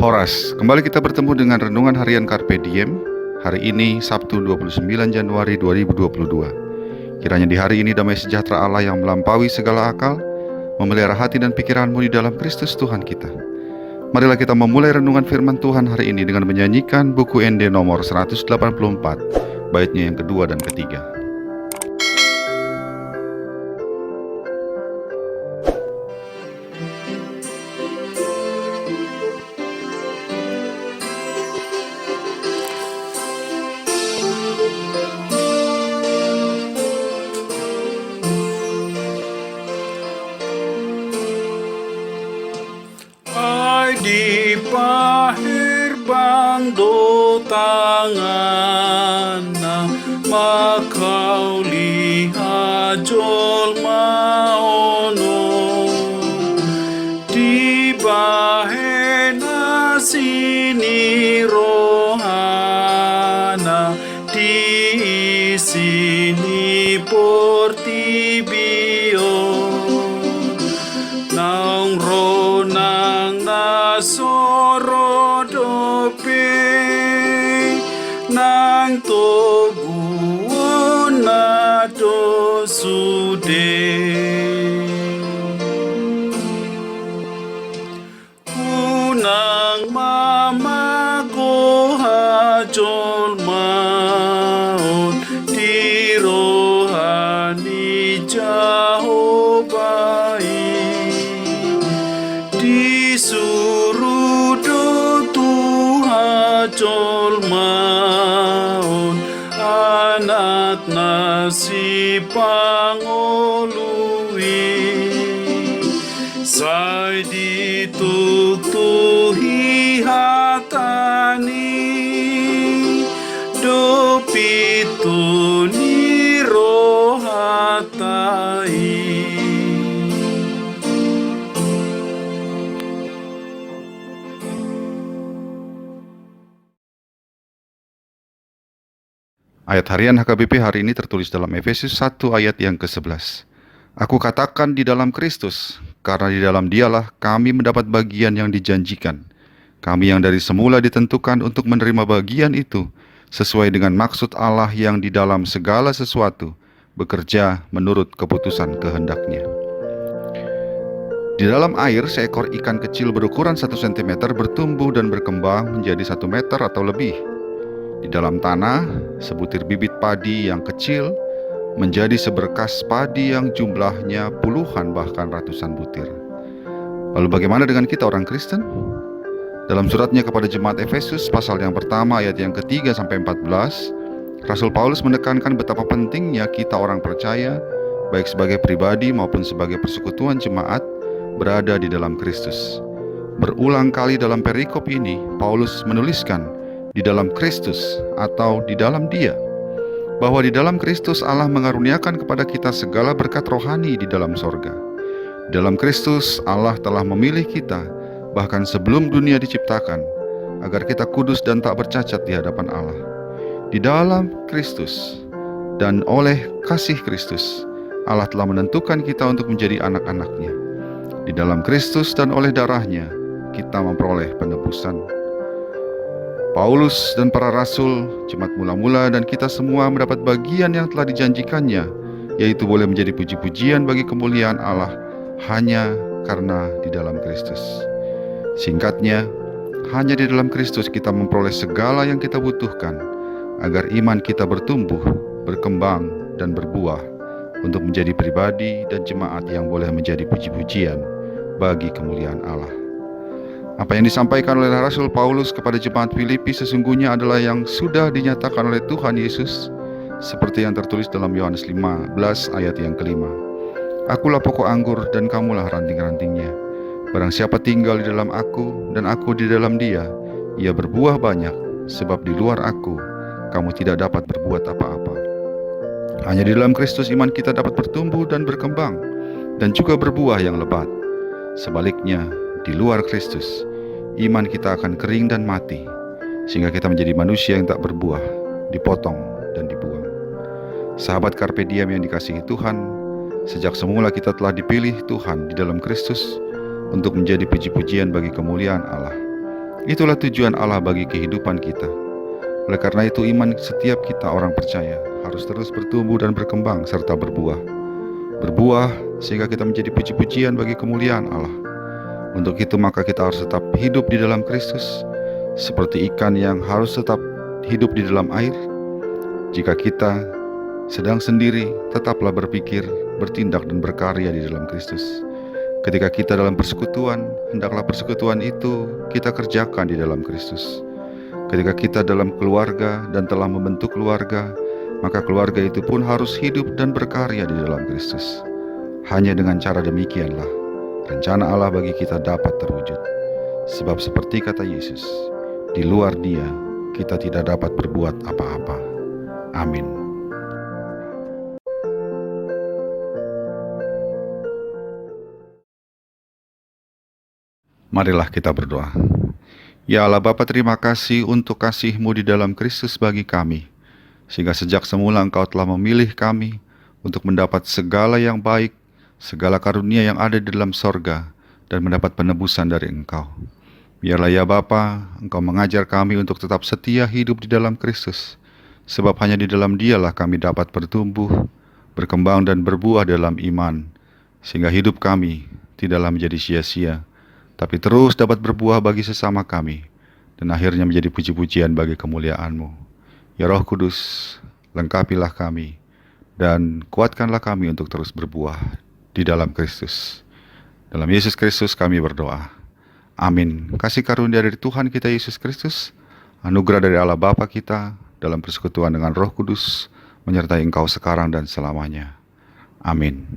Horas, kembali kita bertemu dengan Renungan Harian Carpe Diem. Hari ini Sabtu 29 Januari 2022. Kiranya di hari ini damai sejahtera Allah yang melampaui segala akal memelihara hati dan pikiranmu di dalam Kristus Tuhan kita. Marilah kita memulai renungan firman Tuhan hari ini dengan menyanyikan buku ND nomor 184, baitnya yang kedua dan ketiga. Di pahir bando tangan na makau lihat jol maono di bahena sini rohana di sini portibio nang ronang soro dope nang togu na do sude unang mama ko hajol maon di rohani Jehovah disuruh Tuhan maun anak nasi pangolui sai dituktuhi hatani dopituni rohatai. Ayat harian HKBP hari ini tertulis dalam Efesus 1 ayat yang ke-11. Aku katakan di dalam Kristus, karena di dalam Dialah kami mendapat bagian yang dijanjikan. Kami yang dari semula ditentukan untuk menerima bagian itu, sesuai dengan maksud Allah yang di dalam segala sesuatu, bekerja menurut keputusan kehendak-Nya. Di dalam air, seekor ikan kecil berukuran 1 cm bertumbuh dan berkembang menjadi 1 meter atau lebih. Di dalam tanah, sebutir bibit padi yang kecil menjadi seberkas padi yang jumlahnya puluhan bahkan ratusan butir. Lalu bagaimana dengan kita orang Kristen? Dalam suratnya kepada jemaat Efesus pasal yang pertama ayat yang ketiga sampai 14, Rasul Paulus menekankan betapa pentingnya kita orang percaya, baik sebagai pribadi maupun sebagai persekutuan jemaat, berada di dalam Kristus. Berulang kali dalam perikop ini, Paulus menuliskan di dalam Kristus atau di dalam Dia, bahwa di dalam Kristus Allah mengaruniakan kepada kita segala berkat rohani di dalam sorga. Di dalam Kristus Allah telah memilih kita bahkan sebelum dunia diciptakan, agar kita kudus dan tak bercacat di hadapan Allah. Di dalam Kristus dan oleh kasih Kristus, Allah telah menentukan kita untuk menjadi anak-anak-Nya. Di dalam Kristus dan oleh darah-Nya, kita memperoleh penebusan. Paulus dan para rasul, jemaat mula-mula dan kita semua mendapat bagian yang telah dijanjikannya, yaitu boleh menjadi puji-pujian bagi kemuliaan Allah hanya karena di dalam Kristus. Singkatnya, hanya di dalam Kristus kita memperoleh segala yang kita butuhkan, agar iman kita bertumbuh, berkembang, dan berbuah untuk menjadi pribadi dan jemaat yang boleh menjadi puji-pujian bagi kemuliaan Allah. Apa yang disampaikan oleh Rasul Paulus kepada jemaat Filipi sesungguhnya adalah yang sudah dinyatakan oleh Tuhan Yesus, seperti yang tertulis dalam Yohanes 15 ayat yang ke-5. Akulah pokok anggur dan kamulah ranting-rantingnya. Barang siapa tinggal di dalam aku dan aku di dalam dia, ia berbuah banyak, sebab di luar aku kamu tidak dapat berbuat apa-apa. Hanya di dalam Kristus iman kita dapat bertumbuh dan berkembang, dan juga berbuah yang lebat. Sebaliknya, di luar Kristus, iman kita akan kering dan mati, sehingga kita menjadi manusia yang tak berbuah, dipotong dan dibuang. Sahabat Carpe Diem yang dikasihi Tuhan, sejak semula kita telah dipilih Tuhan di dalam Kristus untuk menjadi puji-pujian bagi kemuliaan Allah. Itulah tujuan Allah bagi kehidupan kita. Oleh karena itu, iman setiap kita orang percaya harus terus bertumbuh dan berkembang serta berbuah. Berbuah sehingga kita menjadi puji-pujian bagi kemuliaan Allah. Untuk itu maka kita harus tetap hidup di dalam Kristus, seperti ikan yang harus tetap hidup di dalam air. Jika kita sedang sendiri, tetaplah berpikir, bertindak dan berkarya di dalam Kristus. Ketika kita dalam persekutuan, hendaklah persekutuan itu kita kerjakan di dalam Kristus. Ketika kita dalam keluarga dan telah membentuk keluarga, maka keluarga itu pun harus hidup dan berkarya di dalam Kristus. Hanya dengan cara demikianlah rencana Allah bagi kita dapat terwujud. Sebab seperti kata Yesus, di luar Dia kita tidak dapat berbuat apa-apa. Amin. Marilah kita berdoa. Ya Allah Bapa, terima kasih untuk kasih-Mu di dalam Kristus bagi kami, sehingga sejak semula Engkau telah memilih kami untuk mendapat segala yang baik, segala karunia yang ada di dalam sorga, dan mendapat penebusan dari Engkau. Biarlah ya Bapa, Engkau mengajar kami untuk tetap setia hidup di dalam Kristus, sebab hanya di dalam Dialah kami dapat bertumbuh, berkembang dan berbuah dalam iman, sehingga hidup kami tidaklah menjadi sia-sia, tapi terus dapat berbuah bagi sesama kami, dan akhirnya menjadi puji-pujian bagi kemuliaan-Mu. Ya Roh Kudus, lengkapilah kami, dan kuatkanlah kami untuk terus berbuah di dalam Kristus. Dalam Yesus Kristus kami berdoa. Amin. Kasih karunia dari Tuhan kita Yesus Kristus, anugerah dari Allah Bapa kita, dalam persekutuan dengan Roh Kudus, menyertai engkau sekarang dan selamanya. Amin.